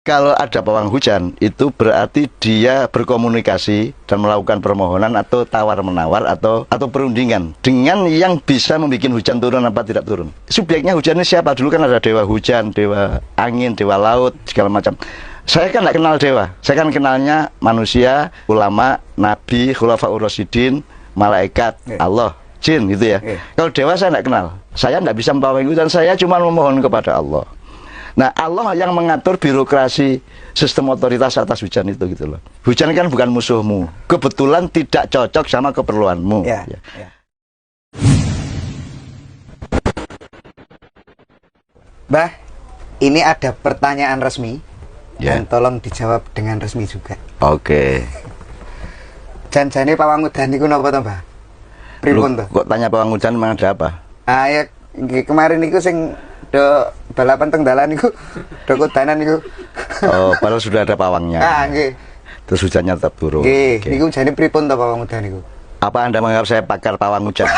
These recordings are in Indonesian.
Kalau ada pawang hujan, itu berarti dia berkomunikasi dan melakukan permohonan atau tawar-menawar atau perundingan dengan yang bisa membuat hujan turun apa tidak turun. Subjeknya hujannya siapa? Dulu kan ada dewa hujan, dewa angin, dewa laut, segala macam. Saya kan nggak kenal dewa. Saya kan kenalnya manusia, ulama, nabi, khulafaur rasyidin, malaikat, Allah, jin gitu ya. Kalau dewa saya nggak kenal. Saya nggak bisa membawahi hujan, saya cuma memohon kepada Allah. Nah, Allah yang mengatur birokrasi sistem otoritas atas hujan itu gitu loh. Hujan kan bukan musuhmu. Kebetulan tidak cocok sama keperluanmu. Ya. Mbah, ini ada pertanyaan resmi. Dan tolong dijawab dengan resmi juga. Oke. Jan-jane pawang udan niku napa to, Mbah? Pripun to? Kok tanya pawang udan memang ada apa? Ah ya kemarin niku sing do balapan teng dalan niku do kudanan niku. Oh, padahal sudah ada pawangnya. Ah, nggih. Terus hujannya tetap turun. Nggih, niku jane pripun to pawang udan niku? Apa Anda menganggap saya pakar pawang hujan?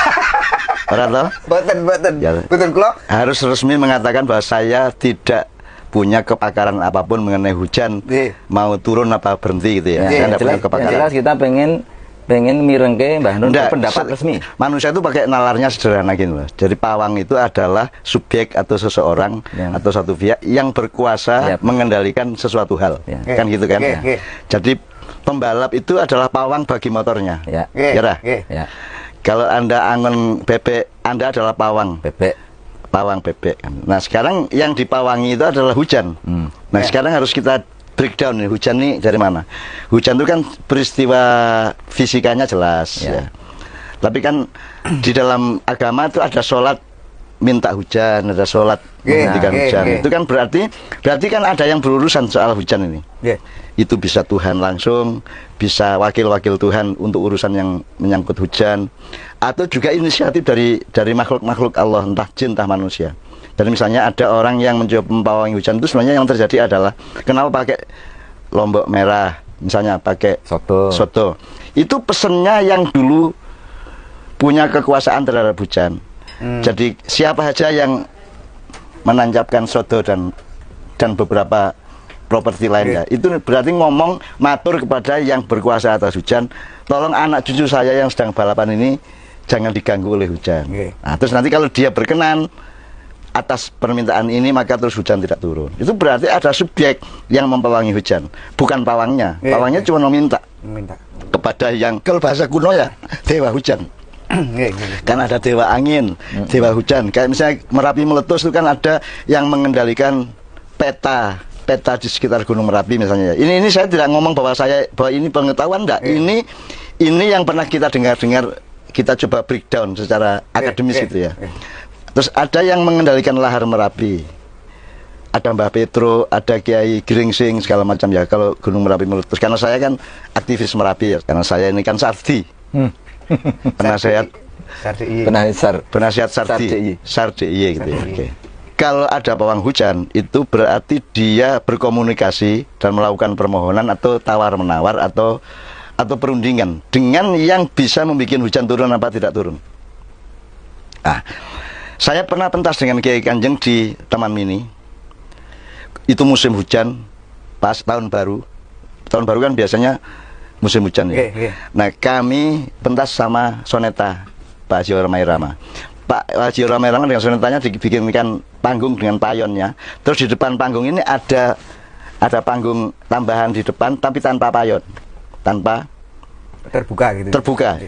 Ora toh? Boten. Ya. Boten kula harus resmi mengatakan bahwa saya tidak punya kepakaran apapun mengenai hujan. Mau turun apa berhenti gitu ya. Saya tidak punya kepakaran. Jelas kita pengen mirengke Mbah Nun pendapat resmi. Manusia itu pakai nalarnya sederhana gitu loh. Jadi pawang itu adalah subjek atau seseorang atau satu pihak yang berkuasa mengendalikan sesuatu hal. Kan gitu kan. Jadi pembalap itu adalah pawang bagi motornya. Ya. Kalau Anda angon bebek, Anda adalah pawang bebek. Pawang bebek. Nah, sekarang yang dipawangi itu adalah hujan. Nah, sekarang harus kita breakdown nih, hujan nih dari mana? Hujan itu kan peristiwa fisikanya jelas ya. Tapi kan di dalam agama itu ada sholat minta hujan, ada sholat menghentikan hujan. Itu kan berarti kan ada yang berurusan soal hujan ini. Itu bisa Tuhan langsung, bisa wakil-wakil Tuhan untuk urusan yang menyangkut hujan, atau juga inisiatif dari makhluk-makhluk Allah, entah jin entah manusia. Dan misalnya ada orang yang mencoba mempawangi hujan, itu sebenarnya yang terjadi adalah kenapa pakai lombok merah, misalnya pakai soto. Itu pesennya yang dulu punya kekuasaan terhadap hujan. Jadi siapa saja yang menancapkan soto dan beberapa properti lainnya, itu berarti ngomong matur kepada yang berkuasa atas hujan, tolong anak cucu saya yang sedang balapan ini jangan diganggu oleh hujan. Nah, terus nanti kalau dia berkenan atas permintaan ini, maka terus hujan tidak turun. Itu berarti ada subjek yang mempawangi hujan, bukan pawangnya. Pawangnya cuma meminta kepada yang, kalau bahasa kuno ya, dewa hujan. Kan ada dewa angin, dewa hujan. Kayak misalnya Merapi meletus itu kan ada yang mengendalikan peta di sekitar Gunung Merapi misalnya. Ini saya tidak ngomong bahwa ini pengetahuan, enggak. Ini yang pernah kita dengar, kita coba breakdown secara akademis gitu ya. Terus ada yang mengendalikan lahar Merapi, ada Mbah Petro, ada Kiai Giringsing segala macam ya. Kalau Gunung Merapi meletus, karena saya kan aktivis Merapi ya, karena saya ini kan Sardi, penasihat Sardi gitu ya. Kalau ada pawang hujan, itu berarti dia berkomunikasi dan melakukan permohonan atau tawar-menawar atau perundingan dengan yang bisa membuat hujan turun apa tidak turun. Nah, saya pernah pentas dengan Kiai Kanjeng di Taman Mini. Itu musim hujan, pas tahun baru. Tahun baru kan biasanya musim hujan ya. Nah, kami pentas sama Soneta Pak Haji Ramai Rama. Pak Haji Ramai Rama dengan sonetanya dibikinkan panggung dengan payonnya. Terus di depan panggung ini ada panggung tambahan di depan tapi tanpa payon, tanpa terbuka gitu. Terbuka.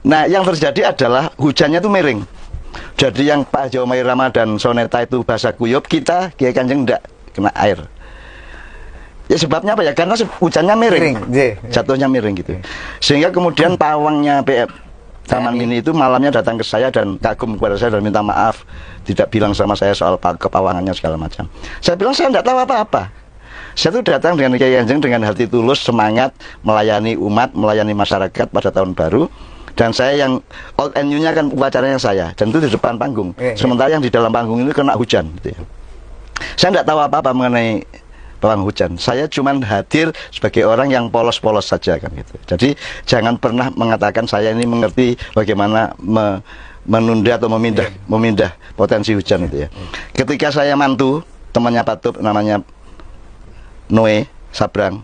Nah, yang terjadi adalah hujannya itu miring. Jadi yang Pak Haji Ramai Rama dan Soneta itu bahasa kuyup, kita Kiai Kanjeng enggak kena air. Ya sebabnya apa ya? Karena hujannya miring. Jatuhnya miring gitu. Sehingga kemudian pawangnya Taman Mini itu malamnya datang ke saya dan kagum kepada saya dan minta maaf, tidak bilang sama saya soal kepawangannya segala macam. Saya bilang saya tidak tahu apa-apa. Saya tuh datang dengan Kiai Kanjeng dengan hati tulus, semangat melayani umat, melayani masyarakat pada tahun baru. Dan saya yang old and new-nya kan upacaranya saya, dan itu di depan panggung. Sementara yang di dalam panggung ini kena hujan gitu ya. Saya tidak tahu apa-apa mengenai pawang hujan. Saya cuma hadir sebagai orang yang polos-polos saja kan gitu. Jadi jangan pernah mengatakan saya ini mengerti bagaimana menunda atau memindah potensi hujan itu ya. Ketika saya mantu temannya Pak Tup, namanya Noe Sabrang,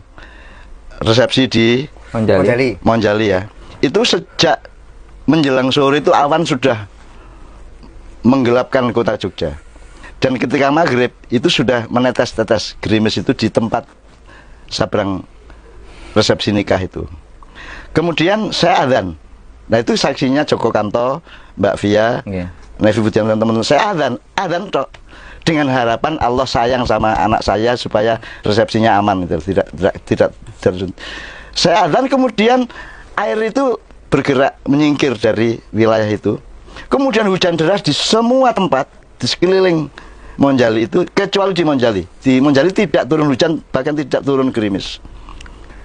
resepsi di Monjali ya. Itu sejak menjelang sore itu awan sudah menggelapkan kota Jogja. Dan ketika maghrib itu sudah menetes-tetes gerimis itu di tempat Sabrang resepsi nikah itu. Kemudian saya adzan. Nah itu saksinya Joko Kanto, Mbak Via, Nevi Budian dan teman-teman. Saya adzan tok dengan harapan Allah sayang sama anak saya supaya resepsinya aman itu, tidak. Saya adzan, kemudian air itu bergerak menyingkir dari wilayah itu. Kemudian hujan deras di semua tempat di sekeliling Monjali itu, kecuali di Monjali. Di Monjali tidak turun hujan, bahkan tidak turun gerimis.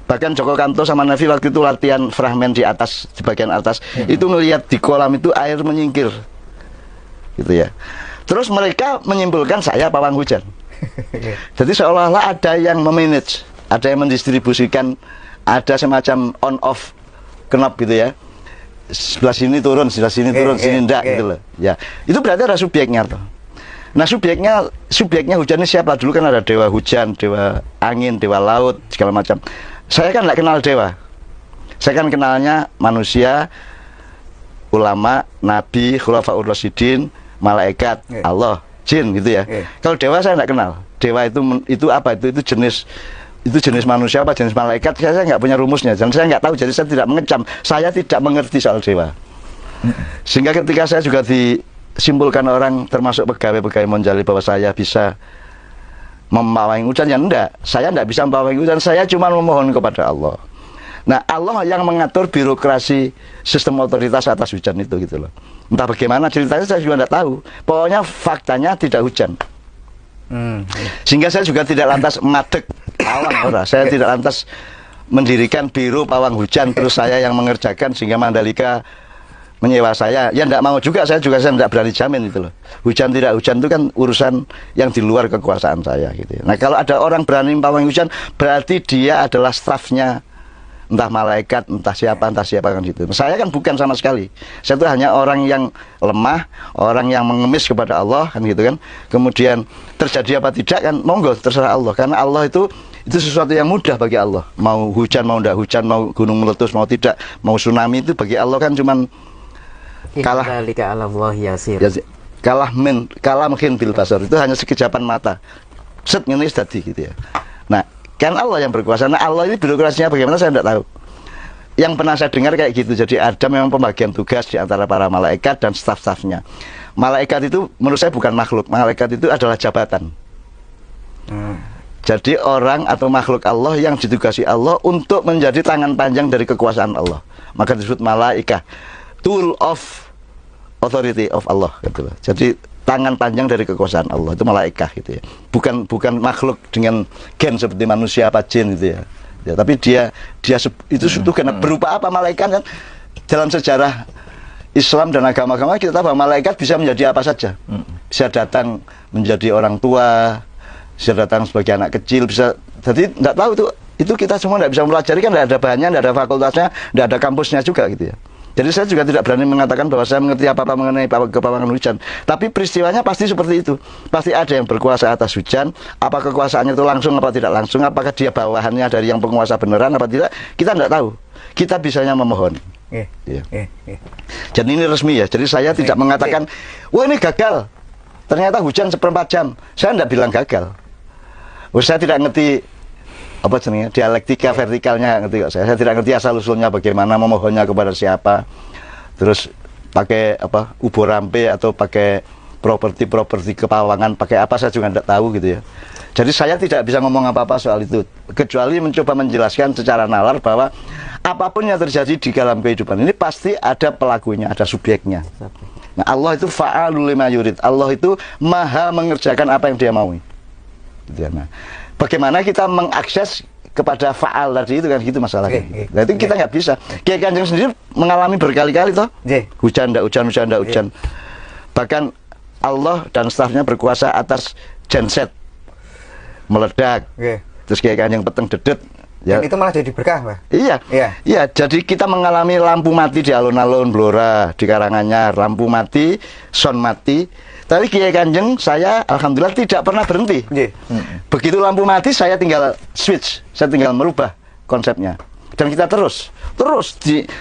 Bahkan Joko Kanto sama Nafi waktu itu latihan fragmen di atas, di bagian atas, itu melihat di kolam itu air menyingkir, gitu ya. Terus mereka menyimpulkan saya pawang hujan. Jadi seolah-olah ada yang memanage, ada yang mendistribusikan, ada semacam on off knob gitu ya. Sebelah sini turun, sebelah sini turun, sini enggak gitu loh. Ya, itu berarti ada subjeknya tuh. Nah subjeknya hujan ini siapa? Dulu kan ada dewa hujan, dewa angin, dewa laut, segala macam. Saya kan nggak kenal dewa. Saya kan kenalnya manusia, ulama, nabi, khulafaur rasyidin, malaikat, Allah, jin gitu ya. Kalau dewa saya nggak kenal. Dewa itu apa? Itu jenis manusia apa jenis malaikat? Saya nggak punya rumusnya. Dan saya nggak tahu. Jadi saya tidak mengecam. Saya tidak mengerti soal dewa. Sehingga ketika saya juga disimpulkan orang termasuk pegawai-pegawai Monjali bahwa saya bisa memawangi hujan, ya enggak, saya enggak bisa memawangi hujan, saya cuma memohon kepada Allah. Nah, Allah yang mengatur birokrasi sistem otoritas atas hujan itu gitu loh. Entah bagaimana ceritanya saya juga enggak tahu. Pokoknya faktanya tidak hujan. Sehingga saya juga tidak lantas madeg pawang, saya tidak lantas mendirikan biro pawang hujan terus saya yang mengerjakan sehingga Mandalika menyewa saya. Ya enggak mau juga, saya enggak berani jamin itu loh. Hujan tidak hujan itu kan urusan yang di luar kekuasaan saya gitu. Nah, kalau ada orang berani pawang hujan berarti dia adalah stafnya entah malaikat, entah siapa kan gitu. Saya kan bukan sama sekali. Saya itu hanya orang yang lemah, orang yang mengemis kepada Allah kan gitu kan. Kemudian terjadi apa tidak kan monggo terserah Allah, karena Allah itu sesuatu yang mudah bagi Allah. Mau hujan mau enggak hujan, mau gunung meletus mau tidak, mau tsunami itu bagi Allah kan cuman kalah mungkin bil basar, itu hanya sekejapan mata. Set ngene tadi gitu ya. Nah, kan Allah yang berkuasa. Nah, Allah ini birokrasinya bagaimana saya tidak tahu. Yang pernah saya dengar kayak gitu. Jadi ada memang pembagian tugas di antara para malaikat dan staf-stafnya. Malaikat itu menurut saya bukan makhluk. Malaikat itu adalah jabatan. Jadi orang atau makhluk Allah yang ditugasi Allah untuk menjadi tangan panjang dari kekuasaan Allah. Maka disebut malaikah, tool of authority of Allah gitu loh. Jadi tangan panjang dari kekuasaan Allah itu malaikat gitu ya. Bukan makhluk dengan gen seperti manusia apa jin gitu ya. Ya, tapi dia itu karena berupa apa malaikat kan? Dalam sejarah Islam dan agama-agama kita tahu bahwa malaikat bisa menjadi apa saja. Bisa datang menjadi orang tua, bisa datang sebagai anak kecil, bisa. Jadi tidak tahu itu kita semua tidak bisa mempelajari, kan tidak ada bahannya, tidak ada fakultasnya, tidak ada kampusnya juga gitu ya. Jadi saya juga tidak berani mengatakan bahwa saya mengerti apa-apa mengenai kepawangan hujan. Tapi peristiwanya pasti seperti itu. Pasti ada yang berkuasa atas hujan. Apa kekuasaannya itu langsung apa tidak langsung. Apakah dia bawahannya dari yang penguasa beneran apa tidak. Kita tidak tahu. Kita bisanya memohon. Ya. Jadi ini resmi ya. Jadi saya tidak mengatakan, wah ini gagal. Ternyata hujan seperempat jam. Saya tidak bilang gagal. Saya tidak ngerti apa jenisnya dialektika vertikalnya ngerti kok saya tidak ngerti asal usulnya bagaimana, memohonnya kepada siapa, terus pakai apa ubur rampe atau pakai properti kepawangan pakai apa saya juga tidak tahu gitu ya. Jadi saya tidak bisa ngomong apa-apa soal itu kecuali mencoba menjelaskan secara nalar bahwa apapun yang terjadi di dalam kehidupan ini pasti ada pelakunya, ada subjeknya. Nah, Allah itu fa'alul lima yurid. Allah itu maha mengerjakan apa yang dia mau. Gitu ya. Nah, bagaimana kita mengakses kepada faal tadi itu kan gitu masalahnya. Nah itu kita nggak bisa. Kiai Kanjeng sendiri mengalami berkali-kali toh. Hujan, ndak hujan. Bahkan Allah dan stafnya berkuasa atas genset meledak. Terus Kiai Kanjeng peteng dedet. Ya. Dan itu malah jadi berkah, Pak. Iya. Jadi kita mengalami lampu mati di alun-alun Blora, di Karanganyar, lampu mati, sound mati. Tapi Kiai Kanjeng saya alhamdulillah tidak pernah berhenti. Begitu lampu mati saya tinggal switch, saya tinggal merubah konsepnya. Dan kita terus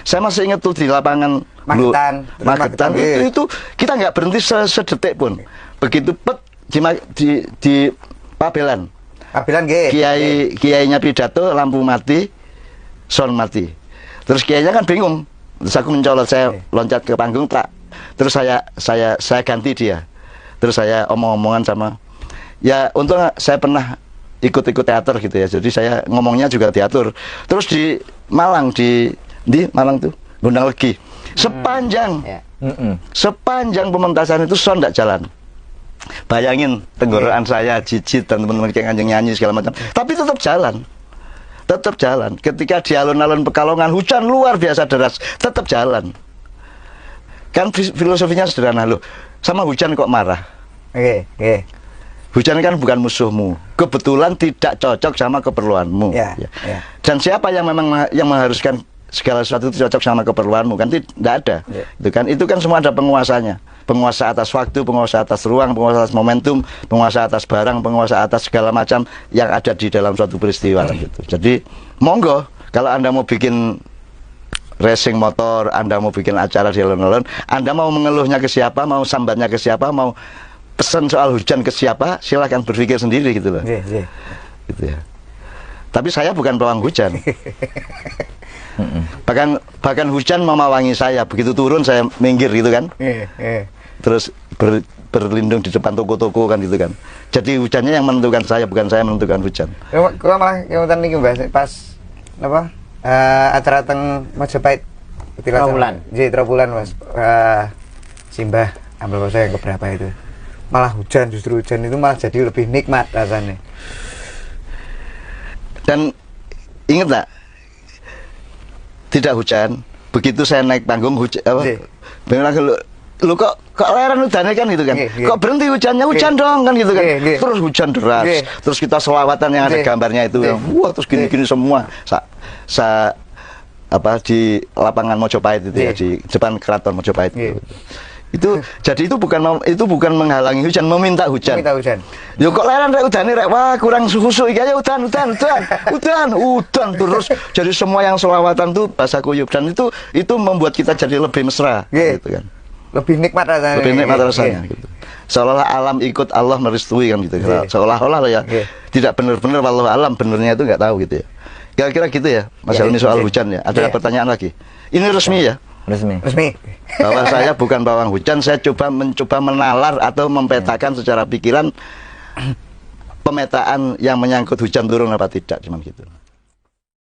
saya masih ingat tuh di lapangan Magetan itu kita nggak berhenti sedetik pun. Begitu pet di Pabelan kiainya pidato, lampu mati, sound mati. Terus kiainya kan bingung. Terus aku mencolot, saya loncat ke panggung, tak. Terus saya ganti dia. Terus saya omong-omongan sama, ya untung saya pernah ikut-ikut teater gitu ya. Jadi saya ngomongnya juga diatur. Terus di Malang di Malang tuh Gondang Legi. Sepanjang pementasan itu sound tidak jalan. Bayangin tenggorokan saya, Jijit dan teman-teman Kiai Kanjeng nyanyi segala macam. Tapi tetap jalan. Ketika di alun-alun Pekalongan hujan luar biasa deras, tetap jalan. Kan filosofinya sederhana loh. Sama hujan kok marah? Hujan kan bukan musuhmu. Kebetulan tidak cocok sama keperluanmu. Dan siapa yang memang yang mengharuskan segala sesuatu itu cocok sama keperluanmu? Kan tidak ada. Itu kan semua ada penguasanya. Penguasa atas waktu, penguasa atas ruang, penguasa atas momentum, penguasa atas barang, penguasa atas segala macam yang ada di dalam suatu peristiwa gitu. Jadi monggo kalau Anda mau bikin racing motor, Anda mau bikin acara di alun-alun, Anda mau mengeluhnya ke siapa, mau sambatnya ke siapa, mau pesan soal hujan ke siapa, silakan berpikir sendiri gitu loh. Gitu ya. Tapi saya bukan pawang hujan. Bahkan hujan memawangi saya, begitu turun saya minggir gitu kan. Terus berlindung di depan toko-toko kan gitu kan. Jadi hujannya yang menentukan saya, bukan saya menentukan hujan. Kalau malah yang tadi pas apa? Acara teng Majapahit Trawulan Mas. Simbah ambil saya keberapa itu. Malah justru hujan itu malah jadi lebih nikmat rasanya. Dan ingat tak? Tidak hujan. Begitu saya naik panggung hujan lu kok leren hujannya kan gitu kan. Kok berhenti hujannya? Hujan dong kan gitu kan. Terus hujan deras. Terus kita selawatan yang ada gambarnya itu. Wah, terus gini-gini semua. Di lapangan Mojopahit itu ya, di depan keraton Mojopahit itu. Jadi itu bukan menghalangi hujan, meminta hujan. Yo kok leren rek udane rek, wah kurang khusuk iki aja udan terus. Jadi semua yang selawatan tuh bahasa kuyup, dan itu membuat kita jadi lebih mesra gitu kan. Lebih nikmat rasanya. Gitu. Seolah-olah alam ikut Allah merestui kan gitu. Seolah-olah ya. Tidak benar-benar wallahu alam, benernya itu nggak tahu gitu ya. Kira-kira gitu ya, Mas Helmi soal hujan ya. Ada pertanyaan lagi? Ini resmi ya? Resmi. Bahwa saya bukan pawang hujan, saya mencoba menalar atau mempetakan secara pikiran pemetaan yang menyangkut hujan turun apa tidak, cuma gitu.